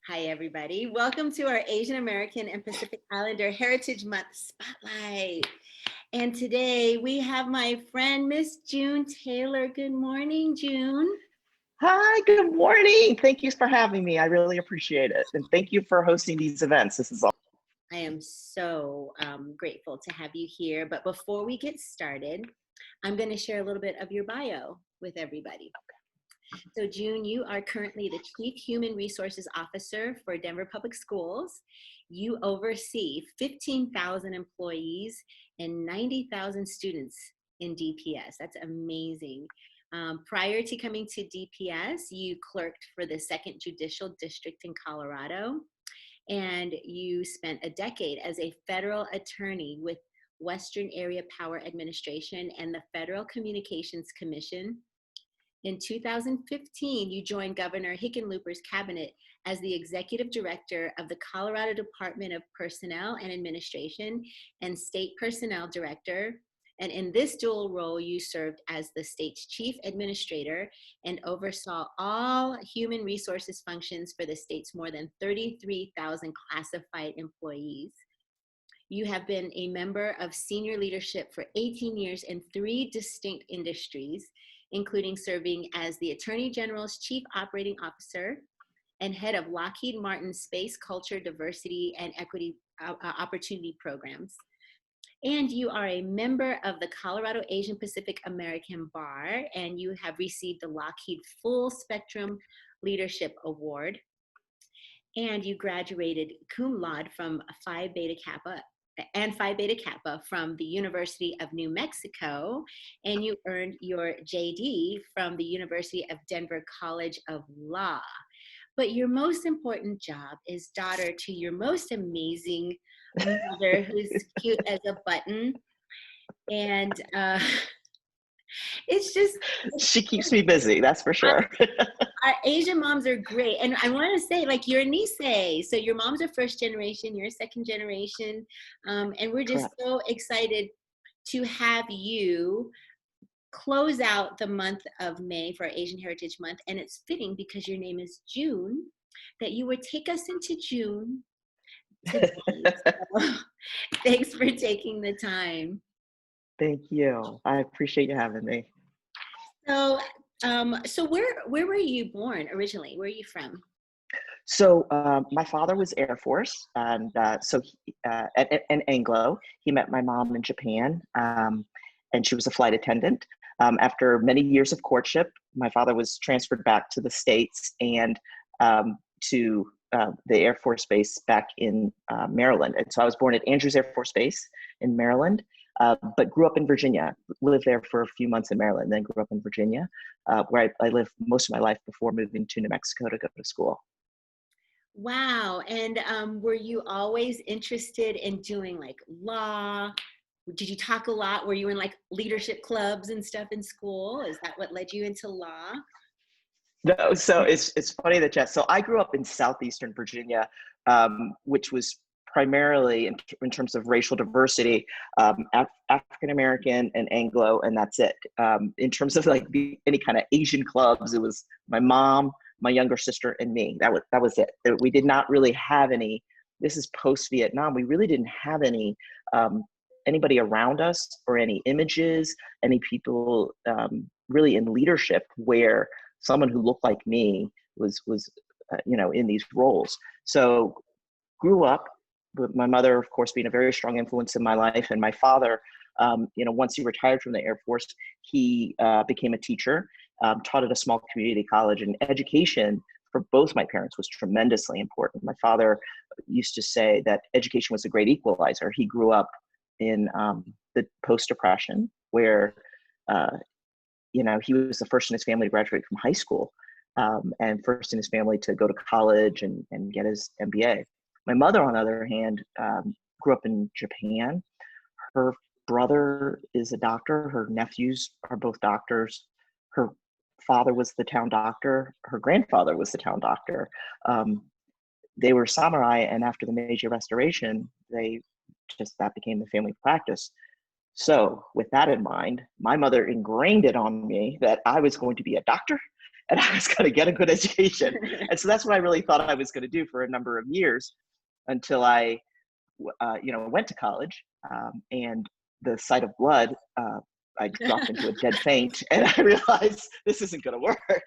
Hi, everybody. Welcome to our Asian American and Pacific Islander Heritage Month Spotlight. And today we have my friend, Miss June Taylor. Good morning, June. Hi, good morning. Thank you for having me. I really appreciate it. And thank you for hosting these events. This is awesome. I am so grateful to have you here. But before we get started, I'm going to share a little bit of your bio with everybody. So June, you are currently the Chief Human Resources Officer for Denver Public Schools. You oversee 15,000 employees and 90,000 students in DPS. That's amazing. Prior to coming to DPS, you clerked for the 2nd Judicial District in Colorado, and you spent a decade as a federal attorney with Western Area Power Administration and the Federal Communications Commission. In 2015, you joined Governor Hickenlooper's cabinet as the executive director of the Colorado Department of Personnel and Administration and state personnel director. And in this dual role, you served as the state's chief administrator and oversaw all human resources functions for the state's more than 33,000 classified employees. You have been a member of senior leadership for 18 years in 3 distinct industries, including serving as the Attorney General's Chief Operating Officer and head of Lockheed Martin's Space Culture, Diversity, and Equity Opportunity Programs. And you are a member of the Colorado Asian Pacific American Bar, and you have received the Lockheed Full Spectrum Leadership Award. And you graduated cum laude from Phi Beta Kappa from the University of New Mexico, and you earned your JD from the University of Denver College of Law. But your most important job is daughter to your most amazing mother, who's cute as a button. And it's just... She keeps me busy, that's for sure. Our Asian moms are great. And I want to say, like, you're a Nisei. So your mom's a first generation, you're a second generation. And we're just so excited to have you close out the month of May for Asian Heritage Month. And it's fitting because your name is June, that you would take us into June today. So, thanks for taking the time. Thank you. I appreciate you having me. So where were you born originally? Where are you from? So my father was Air Force, and and Anglo. He met my mom in Japan, and she was a flight attendant. After many years of courtship, my father was transferred back to the States and to the Air Force Base back in Maryland. And so I was born at Andrews Air Force Base in Maryland, but grew up in Virginia, lived there for a few months in Maryland, then grew up in Virginia, where I lived most of my life before moving to New Mexico to go to school. Wow. And were you always interested in doing like law? Did you talk a lot? Were you in like leadership clubs and stuff in school? Is that what led you into law? No, so it's funny that Jess. So I grew up in southeastern Virginia, which was primarily in terms of racial diversity, African American and Anglo, and that's it. In terms of like any kind of Asian clubs, it was my mom, my younger sister, and me. That was it. We did not really have any. This is post Vietnam. We really didn't have any anybody around us or any images, any people really in leadership where someone who looked like me was in these roles. So grew up with my mother, of course, being a very strong influence in my life, and my father, once he retired from the Air Force, he became a teacher, taught at a small community college, and education for both my parents was tremendously important. My father used to say that education was a great equalizer. He grew up in the post-Depression where he was the first in his family to graduate from high school, and first in his family to go to college and get his MBA. My mother, on the other hand, grew up in Japan. Her brother is a doctor. Her nephews are both doctors. Her father was the town doctor. Her grandfather was the town doctor. They were samurai, and after the Meiji Restoration, that became the family practice. So with that in mind, my mother ingrained it on me that I was going to be a doctor and I was going to get a good education. And so that's what I really thought I was going to do for a number of years until I, went to college, and the sight of blood, I dropped into a dead faint, and I realized this isn't going to work.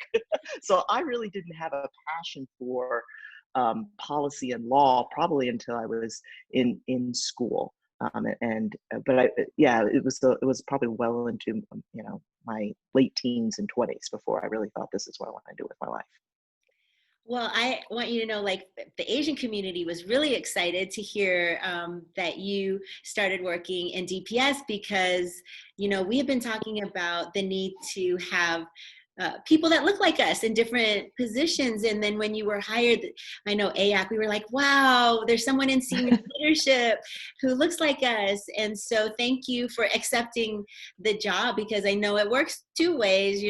So I really didn't have a passion for policy and law probably until I was in school. It was probably well into my late teens and 20s before I really thought this is what I want to do with my life. Well, I want you to know, like, the Asian community was really excited to hear that you started working in DPS because, we have been talking about the need to have people that look like us in different positions. And then when you were hired, I know AAPI, we were like, wow, there's someone in senior leadership who looks like us. And so thank you for accepting the job, because I know it works two ways,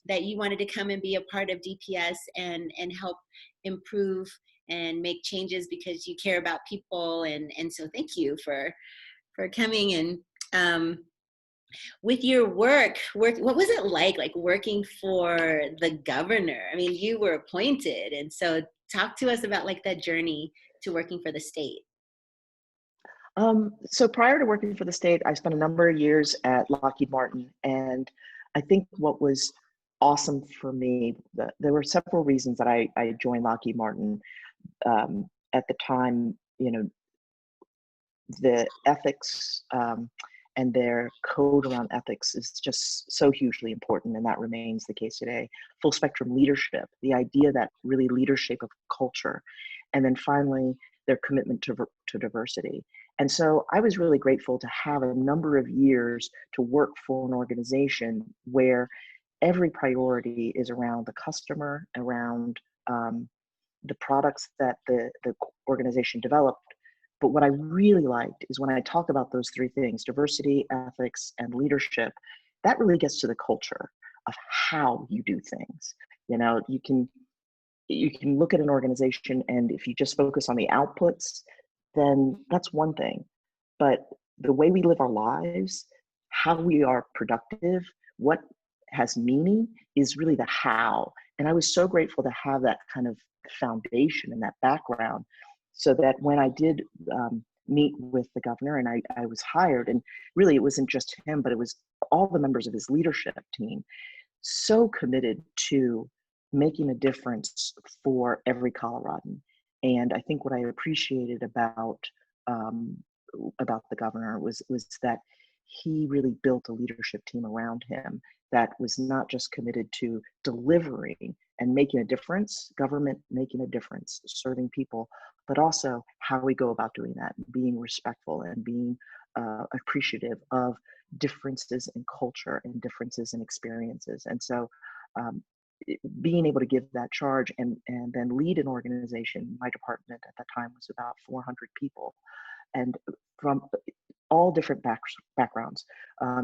that you wanted to come and be a part of DPS and help improve and make changes because you care about people. And so thank you for coming. And with your work, what was it like working for the governor? I mean, you were appointed. And so talk to us about like that journey to working for the state. So prior to working for the state, I spent a number of years at Lockheed Martin. And I think what was awesome for me, there were several reasons that I joined Lockheed Martin. At the time, the ethics and their code around ethics is just so hugely important, and that remains the case today. Full spectrum leadership, the idea that really leadership of culture, and then finally their commitment to diversity. And so I was really grateful to have a number of years to work for an organization where every priority is around the customer, around the products that the organization developed. But what I really liked is when I talk about those three things, diversity, ethics, and leadership, that really gets to the culture of how you do things. You can look at an organization, and if you just focus on the outputs, then that's one thing. But the way we live our lives, how we are productive, what has meaning is really the how. And I was so grateful to have that kind of foundation and that background, so that when I did meet with the governor and I was hired, and really it wasn't just him, but it was all the members of his leadership team, so committed to making a difference for every Coloradan. And I think what I appreciated about the governor was that he really built a leadership team around him that was not just committed to delivering and making a difference, government making a difference, serving people, but also how we go about doing that, being respectful and being appreciative of differences in culture and differences in experiences. And so being able to give that charge and then lead an organization, my department at that time was about 400 people, and from all different backgrounds,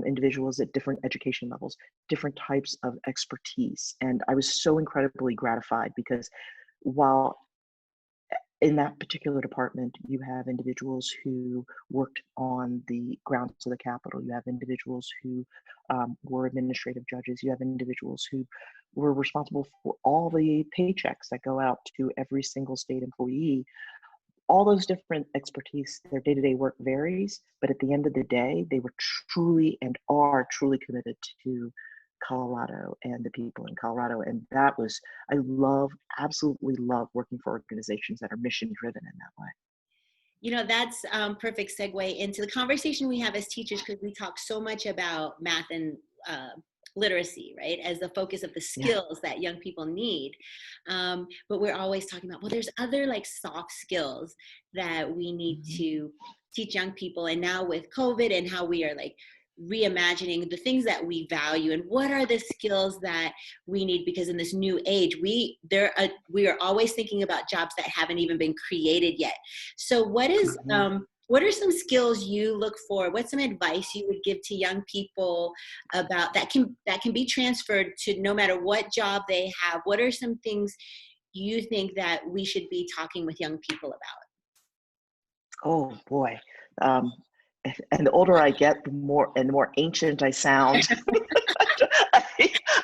individuals at different education levels, different types of expertise. And I was so incredibly gratified because while in that particular department, you have individuals who worked on the grounds of the Capitol, you have individuals who were administrative judges, you have individuals who were responsible for all the paychecks that go out to every single state employee. All those different expertise, their day-to-day work varies, but at the end of the day, they were truly and are truly committed to Colorado and the people in Colorado. And that was, absolutely love working for organizations that are mission driven in that way. That's perfect segue into the conversation we have as teachers, because we talk so much about math and literacy, right, as the focus of the skills that young people need. But we're always talking about, well, there's other like soft skills that we need to teach young people. And now with COVID and how we are like reimagining the things that we value and what are the skills that we need, because in this new age we are always thinking about jobs that haven't even been created yet. So what are some skills you look for? What's some advice you would give to young people about that can be transferred to no matter what job they have? What are some things you think that we should be talking with young people about? Oh boy. And the older I get, the more ancient I sound.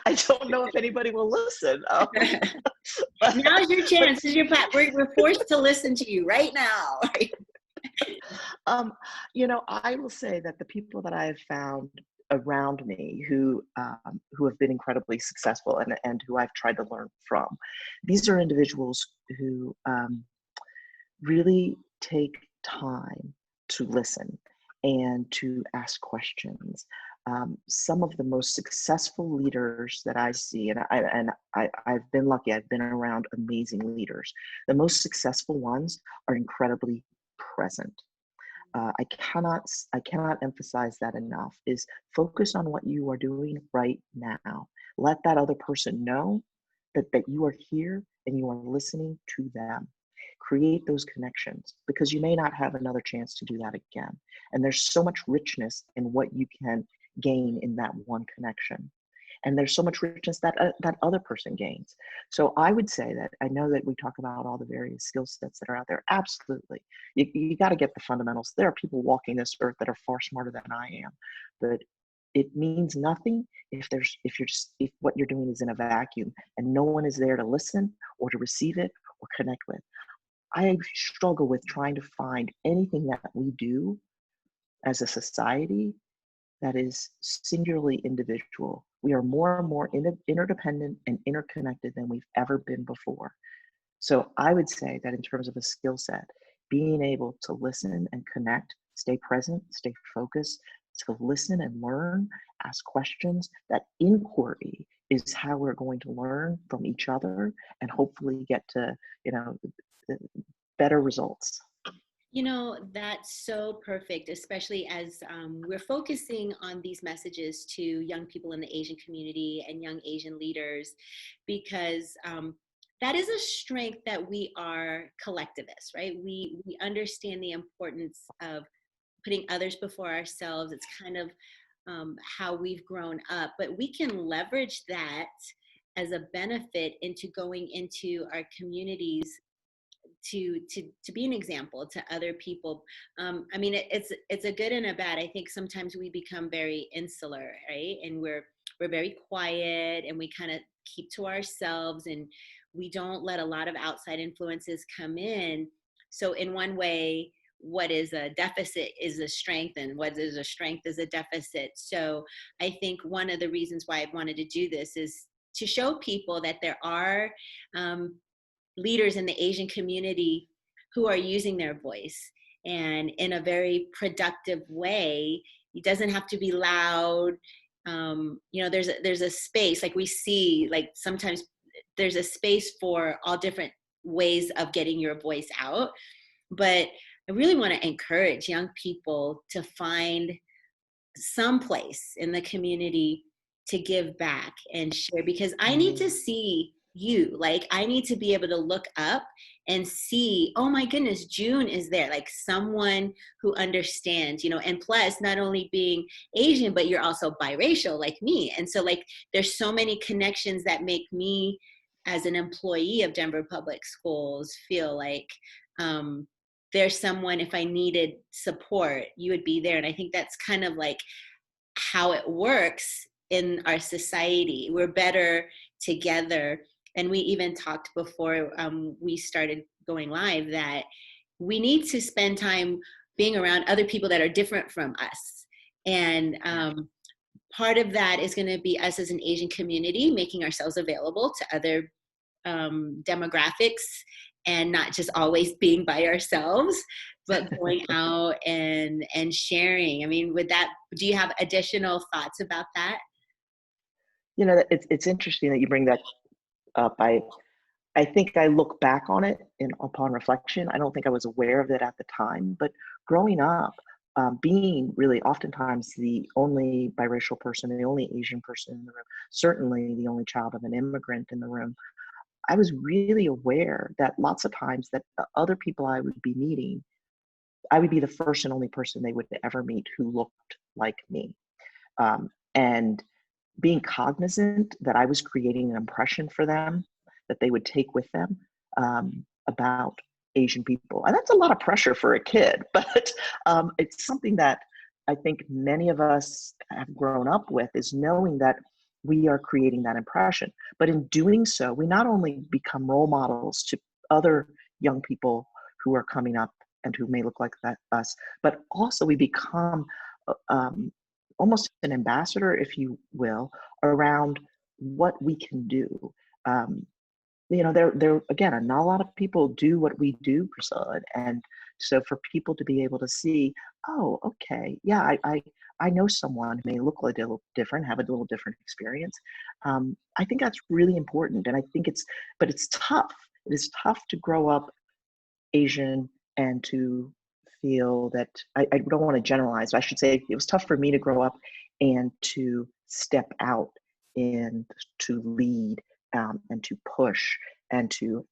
I I don't know if anybody will listen. Now's your chance. This is your we're forced to listen to you right now. I will say that the people that I have found around me who have been incredibly successful and who I've tried to learn from, these are individuals who really take time to listen and to ask questions. Some of the most successful leaders that I see, and I've been lucky, I've been around amazing leaders. The most successful ones are incredibly present. I cannot emphasize that enough, is focus on what you are doing right now. Let that other person know that you are here and you are listening to them. Create those connections, because you may not have another chance to do that again. And there's so much richness in what you can gain in that one connection. And there's so much richness that that other person gains. So I would say that, I know that we talk about all the various skill sets that are out there. Absolutely. You got to get the fundamentals. There are people walking this earth that are far smarter than I am. But it means nothing if what you're doing is in a vacuum and no one is there to listen or to receive it or connect with. I struggle with trying to find anything that we do as a society that is singularly individual. We are more and more interdependent and interconnected than we've ever been before. So I would say that in terms of a skill set, being able to listen and connect, stay present, stay focused, to listen and learn, ask questions, that inquiry is how we're going to learn from each other and hopefully get to, better results. That's so perfect, especially as we're focusing on these messages to young people in the Asian community and young Asian leaders, because that is a strength that we are collectivists, right? We understand the importance of putting others before ourselves. It's kind of how we've grown up, but we can leverage that as a benefit into going into our communities to be an example to other people. It's a good and a bad. I think sometimes we become very insular, right? And we're very quiet and we kind of keep to ourselves and we don't let a lot of outside influences come in. So in one way, what is a deficit is a strength, and what is a strength is a deficit. So I think one of the reasons why I wanted to do this is to show people that there are leaders in the Asian community who are using their voice and in a very productive way. It doesn't have to be loud. There's a space, like we see, like sometimes there's a space for all different ways of getting your voice out. But I really want to encourage young people to find some place in the community to give back and share, because I need to see you. Like, I need to be able to look up and see, oh my goodness, June is there, like someone who understands, and plus not only being Asian, but you're also biracial like me. And so like, there's so many connections that make me as an employee of Denver Public Schools feel like, there's someone, if I needed support, you would be there. And I think that's kind of like how it works in our society. We're better together. And we even talked before we started going live that we need to spend time being around other people that are different from us. And part of that is going to be us as an Asian community making ourselves available to other demographics, and not just always being by ourselves, but going out and sharing. I mean, do you have additional thoughts about that? It's interesting that you bring that up. I think I look back on it upon reflection. I don't think I was aware of it at the time, but growing up, being really oftentimes the only biracial person, the only Asian person in the room, certainly the only child of an immigrant in the room, I was really aware that lots of times that the other people I would be meeting, I would be the first and only person they would ever meet who looked like me. And being cognizant that I was creating an impression for them that they would take with them about Asian people. And that's a lot of pressure for a kid, but it's something that I think many of us have grown up with, is knowing that we are creating that impression. But in doing so, we not only become role models to other young people who are coming up and who may look like us, but also we become almost an ambassador, if you will, around what we can do. There again, not a lot of people do what we do, Priscilla, and so for people to be able to see, oh, okay, yeah, I know someone who may look a little different, have a little different experience. I think that's really important, and I think but it's tough. It is tough to grow up Asian and to feel that I don't want to generalize, but I should say it was tough for me to grow up and to step out and to lead, and to push and to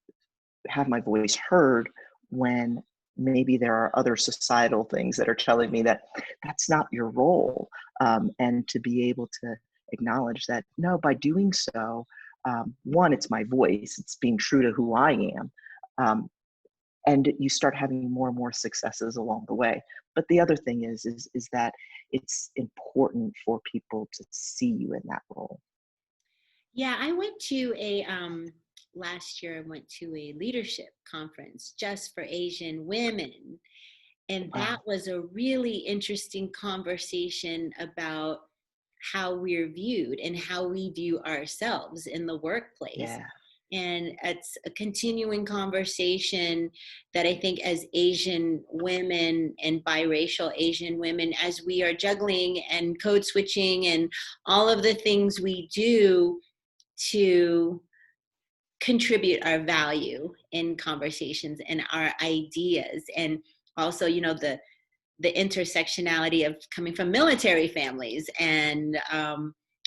have my voice heard when maybe there are other societal things that are telling me that that's not your role, and to be able to acknowledge that, no, by doing so, one, it's my voice, it's being true to who I am, and you start having more and more successes along the way. But the other thing is that it's important for people to see you in that role. Yeah, I went to last year I went to a leadership conference just for Asian women. And that Wow. was a really interesting conversation about how we're viewed and how we view ourselves in the workplace. Yeah. And it's a continuing conversation that I think as Asian women and biracial Asian women, as we are juggling and code switching and all of the things we do to contribute our value in conversations and our ideas. And also, the intersectionality of coming from military families and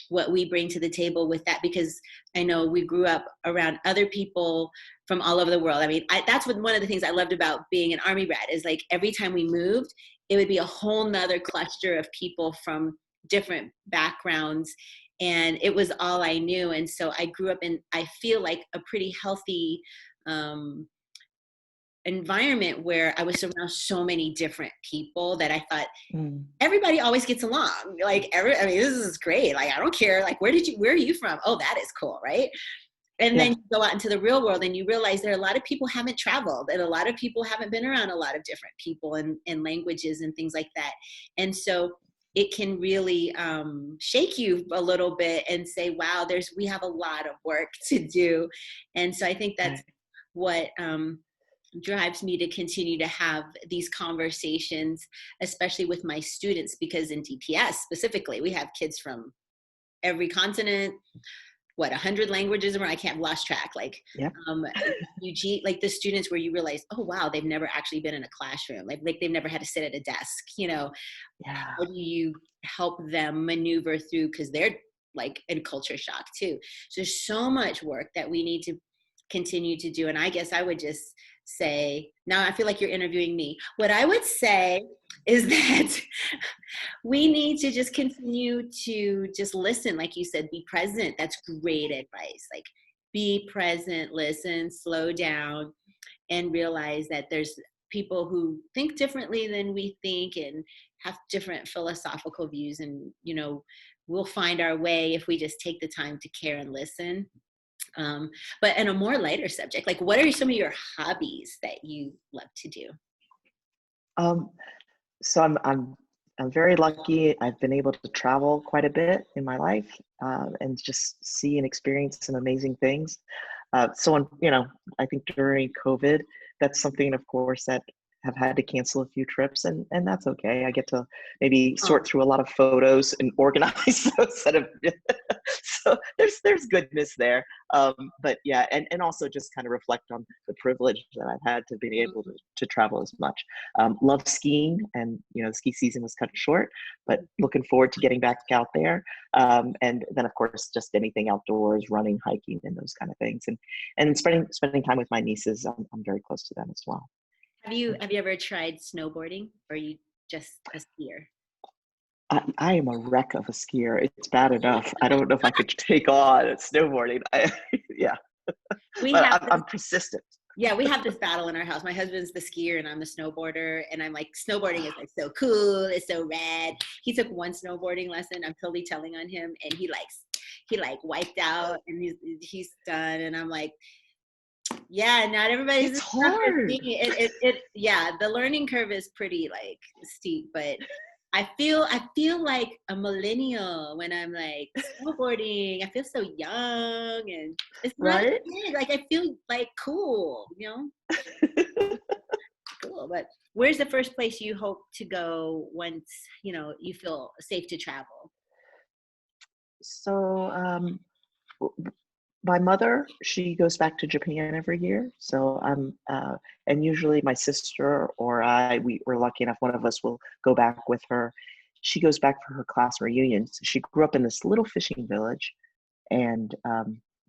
what we bring to the table with that, because I know we grew up around other people from all over the world. I mean, that's one of the things I loved about being an Army brat is like every time we moved, it would be a whole nother cluster of people from different backgrounds, and it was all I knew. And so I grew up in, I feel like, a pretty healthy environment where I was around so many different people that I thought Mm. everybody always gets along. Like I mean, this is great. Like, I don't care. Like, where are you from? Oh, that is cool. Right. And then Yeah. you go out into the real world and you realize there are a lot of people haven't traveled and a lot of people haven't been around a lot of different people and languages and things like that. And so it can really shake you a little bit and say, wow, we have a lot of work to do. And so I think that's Right. what drives me to continue to have these conversations, especially with my students, because in DPS specifically, we have kids from every continent, 100 languages, where I can't lost track. Like, Yeah. like the students where you realize, oh wow, they've never actually been in a classroom, like they've never had to sit at a desk. Yeah. How do you help them maneuver through, because they're like in culture shock too. So there's so much work that we need to continue to do. And I guess I would just say, now I feel like you're interviewing me. What I would say is that we need to just continue to just listen. Like you said, be present. That's great advice. Like, be present, listen, slow down, and realize that there's people who think differently than we think and have different philosophical views. And, we'll find our way if we just take the time to care and listen. But in a more lighter subject, like, what are some of your hobbies that you love to do? Um, so I'm very lucky. I've been able to travel quite a bit in my life, and just see and experience some amazing things. I think during COVID, that's something, of course, that have had to cancel a few trips, and that's okay. I get to maybe Oh, sort through a lot of photos and organize those that have. So there's goodness there, but yeah, and also just kind of reflect on the privilege that I've had to be able to travel as much. Love skiing, and the ski season was cut short, but looking forward to getting back out there. And then of course just anything outdoors, running, hiking, and those kind of things, and spending time with my nieces. I'm very close to them as well. have you ever tried snowboarding, or are you just a skier? I am a wreck of a skier. It's bad enough. I don't know if I could take on snowboarding. Yeah, We but have I'm persistent. Yeah, we have this battle in our house. My husband's the skier and I'm the snowboarder. And I'm like, snowboarding is like so cool. It's so rad. He took one snowboarding lesson. I'm totally telling on him. And he like wiped out and he's done. And I'm like, yeah, not everybody's It's as tough as hard. me. Yeah, the learning curve is pretty like steep, but I feel like a millennial when I'm like snowboarding. I feel so young, and it's not Right? a kid. Like I feel like cool, cool. But where's the first place you hope to go once you feel safe to travel? So, my mother, she goes back to Japan every year. So and usually my sister or we're lucky enough, one of us will go back with her. She goes back for her class reunions. She grew up in this little fishing village, and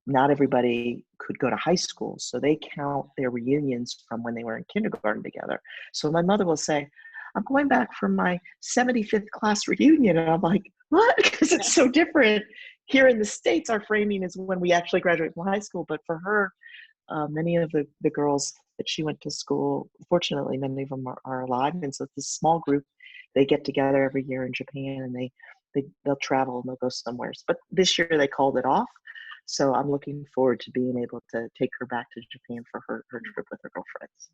not everybody could go to high school. So they count their reunions from when they were in kindergarten together. So my mother will say, I'm going back for my 75th class reunion. And I'm like, what? Because it's so different. Here in the States, our framing is when we actually graduate from high school. But for her, many of the girls that she went to school, fortunately, many of them are alive. And so it's this small group. They get together every year in Japan, and they'll travel and they'll go somewhere. But this year they called it off. So I'm looking forward to being able to take her back to Japan for her trip with her girlfriends.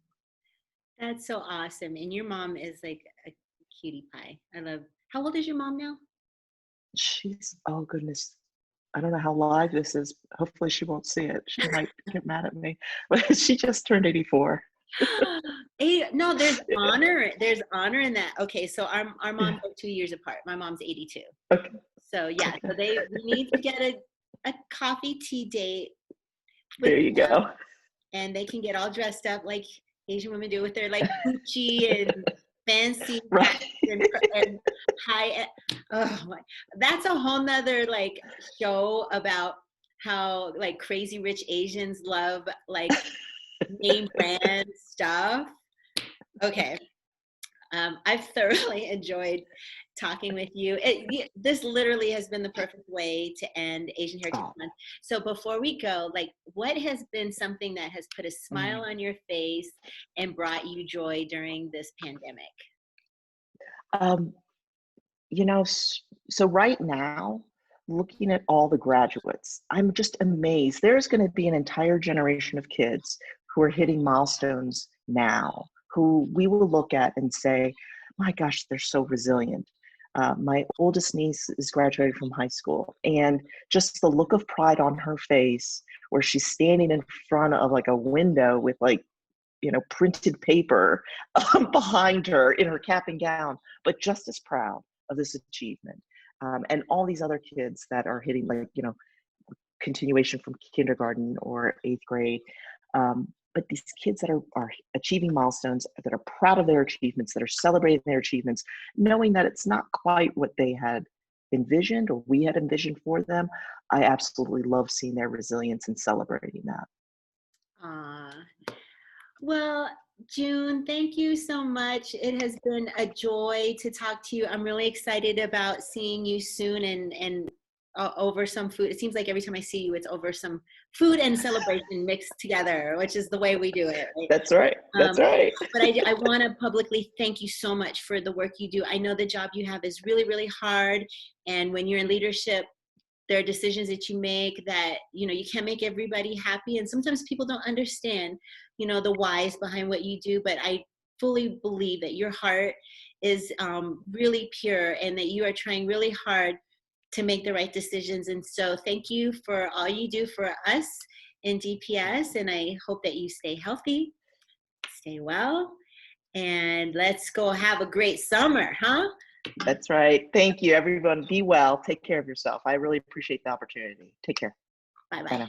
That's so awesome. And your mom is like a cutie pie. I love. How old is your mom now? She's, oh goodness, I don't know how live this is. Hopefully she won't see it. She might get mad at me. But she just turned 84. No, there's honor. There's honor in that. Okay, so our Yeah. moms are 2 years apart. My mom's 82. Okay. So yeah, so Okay. we need to get a coffee tea date with There you them, go. and they can get all dressed up like Asian women do with their like Gucci and fancy hats Right. and high. Oh my, that's a whole nother like show about how like crazy rich Asians love like name brand stuff. Okay. I've thoroughly enjoyed talking with you. This literally has been the perfect way to end Asian Heritage Oh, Month. So before we go, like, what has been something that has put a smile mm. on your face and brought you joy during this pandemic? Um, so right now, looking at all the graduates, I'm just amazed. There's going to be an entire generation of kids who are hitting milestones now, who we will look at and say, my gosh, they're so resilient. My oldest niece is graduated from high school, and just the look of pride on her face, where she's standing in front of like a window with like printed paper behind her in her cap and gown, but just as proud of this achievement. And all these other kids that are hitting like, continuation from kindergarten or eighth grade. But these kids that are achieving milestones, that are proud of their achievements, that are celebrating their achievements, knowing that it's not quite what they had envisioned or we had envisioned for them. I absolutely love seeing their resilience and celebrating that. Well, June, thank you so much. It has been a joy to talk to you. I'm really excited about seeing you soon and over some food. It seems like every time I see you, it's over some food and celebration mixed together, which is the way we do it, right? That's right. That's right. But I want to publicly thank you so much for the work you do. I know the job you have is really, really hard. And when you're in leadership, there are decisions that you make that you can't make everybody happy, and sometimes people don't understand the whys behind what you do. But I fully believe that your heart is really pure and that you are trying really hard to make the right decisions. And so thank you for all you do for us in DPS, and I hope that you stay healthy, stay well, and let's go have a great summer, huh? That's right. Thank you, everyone. Be well. Take care of yourself. I really appreciate the opportunity. Take care. Bye Bye bye. now.